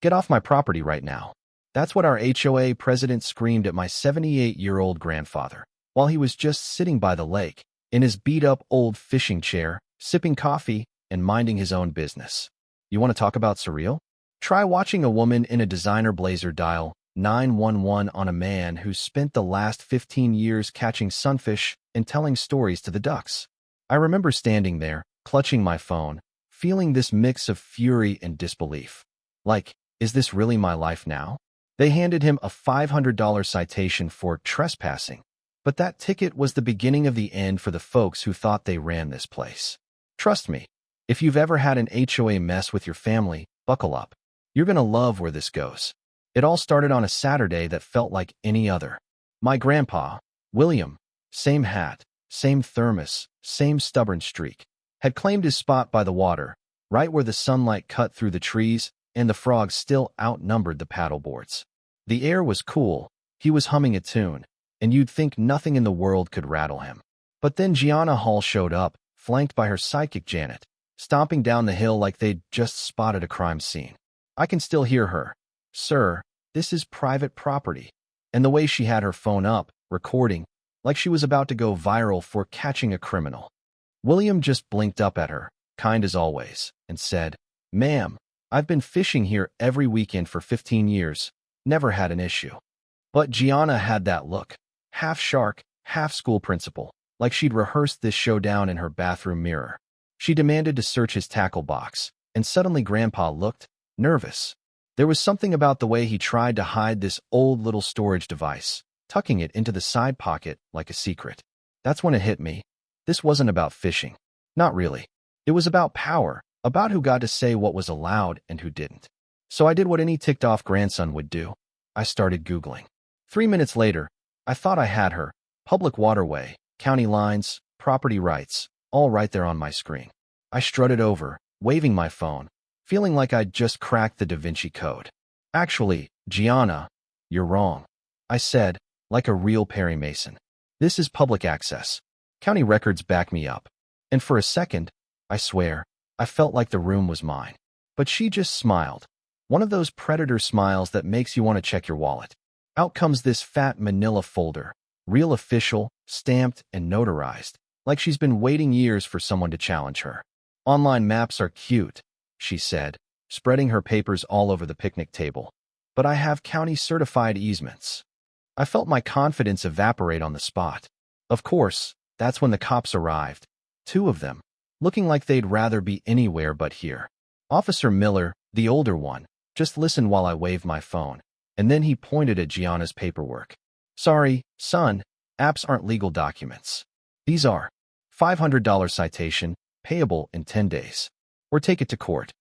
Get off my property right now. That's what our HOA president screamed at my 78-year-old grandfather while he was just sitting by the lake in his beat-up old fishing chair, sipping coffee and minding his own business. You want to talk about surreal? Try watching a woman in a designer blazer dial 911 on a man who spent the last 15 years catching sunfish and telling stories to the ducks. I remember standing there, clutching my phone, feeling this mix of fury and disbelief. Like, is this really my life now? They handed him a $500 citation for trespassing, but that ticket was the beginning of the end for the folks who thought they ran this place. Trust me, if you've ever had an HOA mess with your family, buckle up. You're gonna love where this goes. It all started on a Saturday that felt like any other. My grandpa, William, same hat, same thermos, same stubborn streak, had claimed his spot by the water, right where the sunlight cut through the trees and the frogs still outnumbered the paddleboards. The air was cool, he was humming a tune, and you'd think nothing in the world could rattle him. But then Gianna Hall showed up, flanked by her psychic Janet, stomping down the hill like they'd just spotted a crime scene. I can still hear her. Sir, this is private property. And the way she had her phone up, recording, like she was about to go viral for catching a criminal. William just blinked up at her, kind as always, and said, "Ma'am, I've been fishing here every weekend for 15 years, never had an issue." But Gianna had that look, half shark, half school principal, like she'd rehearsed this showdown in her bathroom mirror. She demanded to search his tackle box, and suddenly Grandpa looked nervous. There was something about the way he tried to hide this old little storage device, tucking it into the side pocket like a secret. That's when it hit me. This wasn't about fishing. Not really. It was about power, about who got to say what was allowed and who didn't. So I did what any ticked-off grandson would do. I started Googling. 3 minutes later, I thought I had her. Public waterway, county lines, property rights, all right there on my screen. I strutted over, waving my phone, feeling like I'd just cracked the Da Vinci Code. Actually, Gianna, you're wrong, I said, like a real Perry Mason. This is public access. County records back me up. And for a second, I swear, I felt like the room was mine. But she just smiled. One of those predator smiles that makes you want to check your wallet. Out comes this fat manila folder, real official, stamped and notarized, like she's been waiting years for someone to challenge her. Online maps are cute, she said, spreading her papers all over the picnic table. But I have county-certified easements. I felt my confidence evaporate on the spot. Of course, that's when the cops arrived. 2 of them, looking like they'd rather be anywhere but here. Officer Miller, the older one, just listened while I waved my phone, and then he pointed at Gianna's paperwork. "Sorry, son, apps aren't legal documents. These are. $500 citation, payable in 10 days. Or take it to court."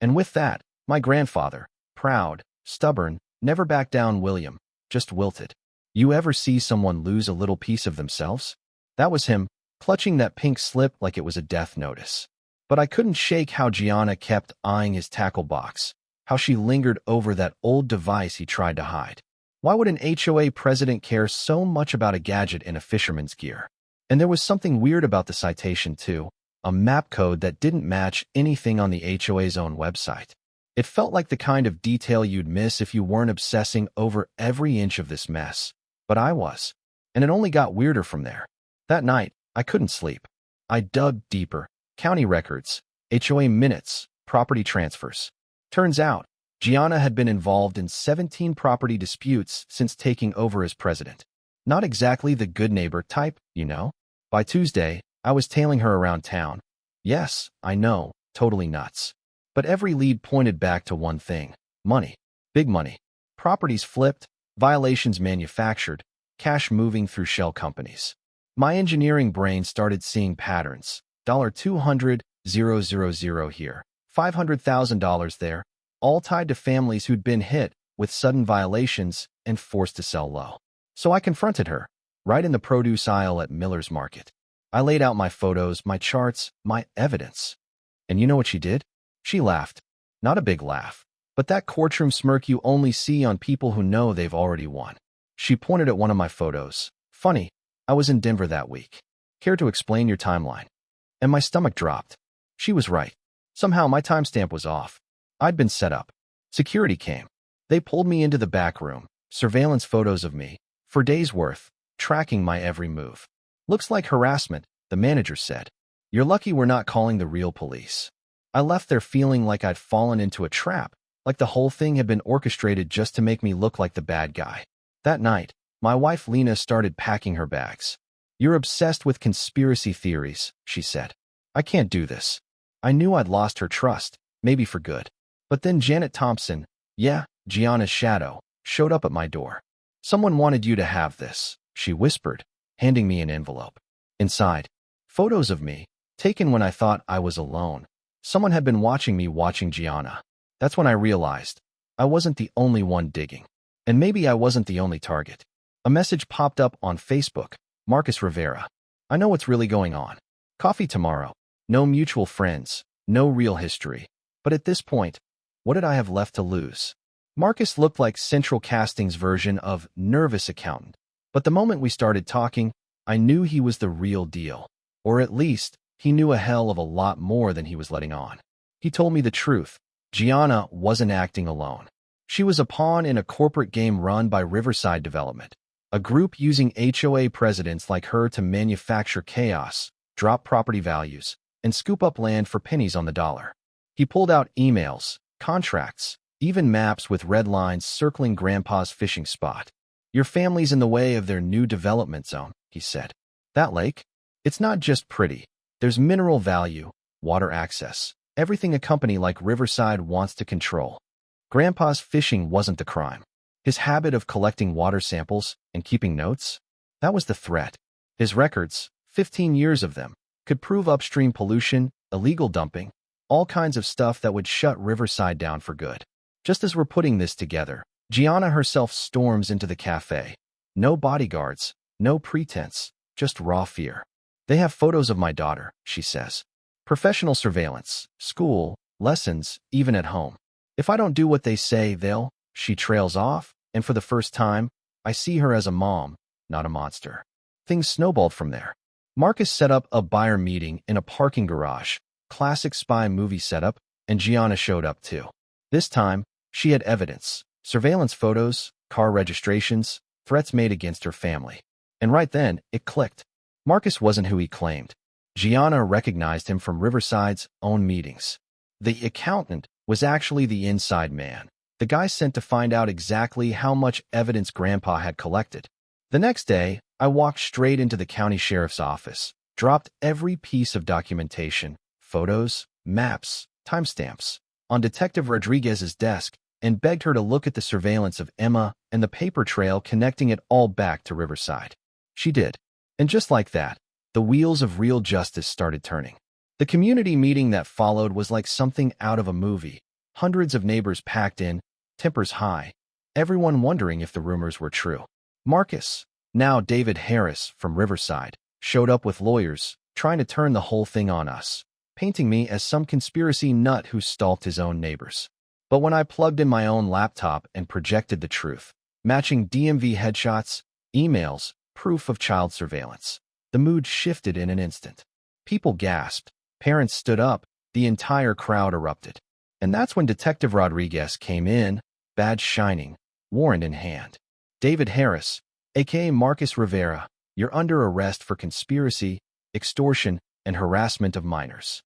And with that, my grandfather, proud, stubborn, never back down William, just wilted. You ever see someone lose a little piece of themselves? That was him, clutching that pink slip like it was a death notice. But I couldn't shake how Gianna kept eyeing his tackle box, how she lingered over that old device he tried to hide. Why would an HOA president care so much about a gadget in a fisherman's gear? And there was something weird about the citation, too, a map code that didn't match anything on the HOA's own website. It felt like the kind of detail you'd miss if you weren't obsessing over every inch of this mess. But I was. And it only got weirder from there. That night, I couldn't sleep. I dug deeper. County records, HOA minutes, property transfers. Turns out, Gianna had been involved in 17 property disputes since taking over as president. Not exactly the good neighbor type, you know. By Tuesday, I was tailing her around town. Yes, I know, totally nuts. But every lead pointed back to one thing: money. Big money. Properties flipped, violations manufactured, cash moving through shell companies. My engineering brain started seeing patterns. $200,000 here, $500,000 there, all tied to families who'd been hit with sudden violations and forced to sell low. So I confronted her, right in the produce aisle at Miller's Market. I laid out my photos, my charts, my evidence. And you know what she did? She laughed. Not a big laugh, but that courtroom smirk you only see on people who know they've already won. She pointed at one of my photos. "Funny, I was in Denver that week. Care to explain your timeline?" And my stomach dropped. She was right. Somehow my timestamp was off. I'd been set up. Security came. They pulled me into the back room, surveillance photos of me, for days worth, tracking my every move. Looks like harassment, the manager said. You're lucky we're not calling the real police. I left there feeling like I'd fallen into a trap, like the whole thing had been orchestrated just to make me look like the bad guy. That night, my wife Lena started packing her bags. You're obsessed with conspiracy theories, she said. I can't do this. I knew I'd lost her trust, maybe for good. But then Janet Thompson, yeah, Gianna's shadow, showed up at my door. Someone wanted you to have this, she whispered, handing me an envelope. Inside, photos of me, taken when I thought I was alone. Someone had been watching me watching Gianna. That's when I realized I wasn't the only one digging. And maybe I wasn't the only target. A message popped up on Facebook. Marcus Rivera. I know what's really going on. Coffee tomorrow. No mutual friends. No real history. But at this point, what did I have left to lose? Marcus looked like Central Casting's version of nervous accountant. But the moment we started talking, I knew he was the real deal. Or at least, he knew a hell of a lot more than he was letting on. He told me the truth. Gianna wasn't acting alone. She was a pawn in a corporate game run by Riverside Development, a group using HOA presidents like her to manufacture chaos, drop property values, and scoop up land for pennies on the dollar. He pulled out emails, contracts, even maps with red lines circling Grandpa's fishing spot. Your family's in the way of their new development zone, he said. That lake? It's not just pretty. There's mineral value, water access, everything a company like Riverside wants to control. Grandpa's fishing wasn't the crime. His habit of collecting water samples and keeping notes? That was the threat. His records, 15 years of them, could prove upstream pollution, illegal dumping, all kinds of stuff that would shut Riverside down for good. Just as we're putting this together, Gianna herself storms into the cafe. No bodyguards, no pretense, just raw fear. They have photos of my daughter, she says. Professional surveillance, school, lessons, even at home. If I don't do what they say, she trails off, and for the first time, I see her as a mom, not a monster. Things snowballed from there. Marcus set up a buyer meeting in a parking garage, classic spy movie setup, and Gianna showed up too. This time, she had evidence, surveillance photos, car registrations, threats made against her family. And right then, it clicked. Marcus wasn't who he claimed. Gianna recognized him from Riverside's own meetings. The accountant was actually the inside man, the guy sent to find out exactly how much evidence Grandpa had collected. The next day, I walked straight into the county sheriff's office, dropped every piece of documentation, photos, maps, timestamps, on Detective Rodriguez's desk, and begged her to look at the surveillance of Emma and the paper trail connecting it all back to Riverside. She did. And just like that, the wheels of real justice started turning. The community meeting that followed was like something out of a movie. Hundreds of neighbors packed in, tempers high, everyone wondering if the rumors were true. Marcus, now David Harris from Riverside, showed up with lawyers, trying to turn the whole thing on us, painting me as some conspiracy nut who stalked his own neighbors. But when I plugged in my own laptop and projected the truth, matching DMV headshots, emails, proof of child surveillance, the mood shifted in an instant. People gasped, parents stood up, the entire crowd erupted. And that's when Detective Rodriguez came in, badge shining, warrant in hand. David Harris, aka Marcus Rivera, you're under arrest for conspiracy, extortion, and harassment of minors.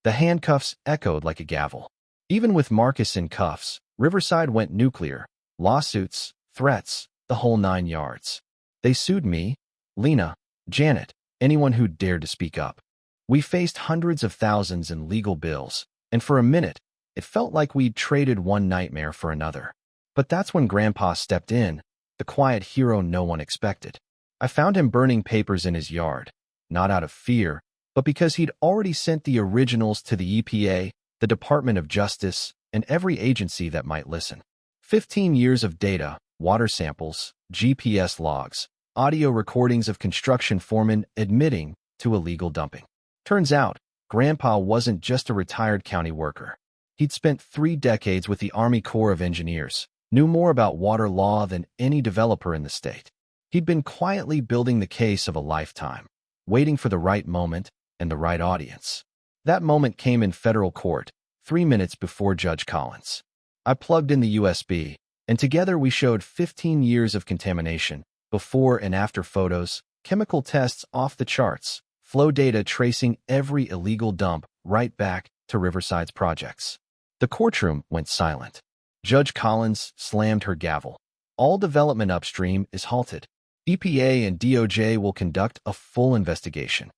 The handcuffs echoed like a gavel. Even with Marcus in cuffs, Riverside went nuclear. Lawsuits, threats, the whole 9 yards. They sued me, Lena, Janet, anyone who dared to speak up. We faced hundreds of thousands in legal bills, and for a minute, it felt like we'd traded one nightmare for another. But that's when Grandpa stepped in, the quiet hero no one expected. I found him burning papers in his yard, not out of fear, but because he'd already sent the originals to the EPA, the Department of Justice, and every agency that might listen. 15 years of data, water samples, GPS logs, audio recordings of construction foremen admitting to illegal dumping. Turns out, Grandpa wasn't just a retired county worker. He'd spent 3 decades with the Army Corps of Engineers, knew more about water law than any developer in the state. He'd been quietly building the case of a lifetime, waiting for the right moment and the right audience. That moment came in federal court, 3 minutes before Judge Collins. I plugged in the USB, and together we showed 15 years of contamination, before and after photos, chemical tests off the charts, flow data tracing every illegal dump right back to Riverside's projects. The courtroom went silent. Judge Collins slammed her gavel. All development upstream is halted. EPA and DOJ will conduct a full investigation.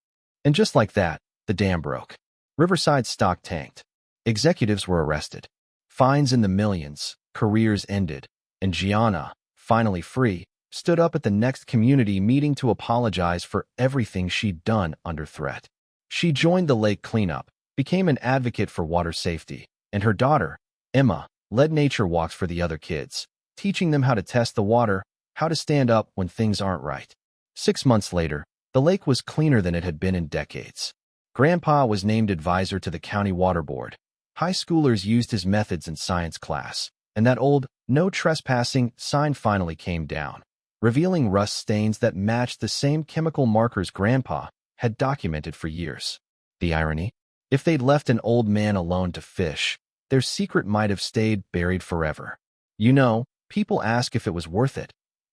And just like that, the dam broke. Riverside's stock tanked. Executives were arrested. Fines in the millions, careers ended, and Gianna, finally free, stood up at the next community meeting to apologize for everything she'd done under threat. She joined the lake cleanup, became an advocate for water safety, and her daughter, Emma, led nature walks for the other kids, teaching them how to test the water, how to stand up when things aren't right. 6 months later, the lake was cleaner than it had been in decades. Grandpa was named advisor to the county water board. High schoolers used his methods in science class, and that old "no trespassing" sign finally came down, revealing rust stains that matched the same chemical markers Grandpa had documented for years. The irony? If they'd left an old man alone to fish, their secret might have stayed buried forever. You know, people ask if it was worth it.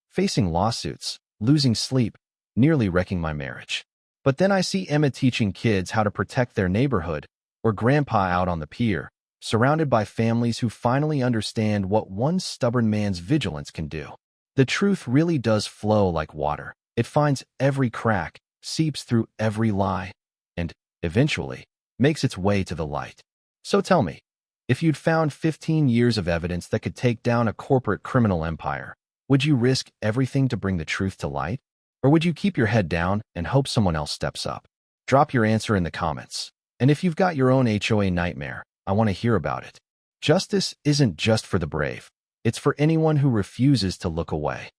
Facing lawsuits, losing sleep, nearly wrecking my marriage. But then I see Emma teaching kids how to protect their neighborhood, or Grandpa out on the pier, surrounded by families who finally understand what one stubborn man's vigilance can do. The truth really does flow like water. It finds every crack, seeps through every lie, and, eventually, makes its way to the light. So tell me, if you'd found 15 years of evidence that could take down a corporate criminal empire, would you risk everything to bring the truth to light? Or would you keep your head down and hope someone else steps up? Drop your answer in the comments. And if you've got your own HOA nightmare, I want to hear about it. Justice isn't just for the brave. It's for anyone who refuses to look away.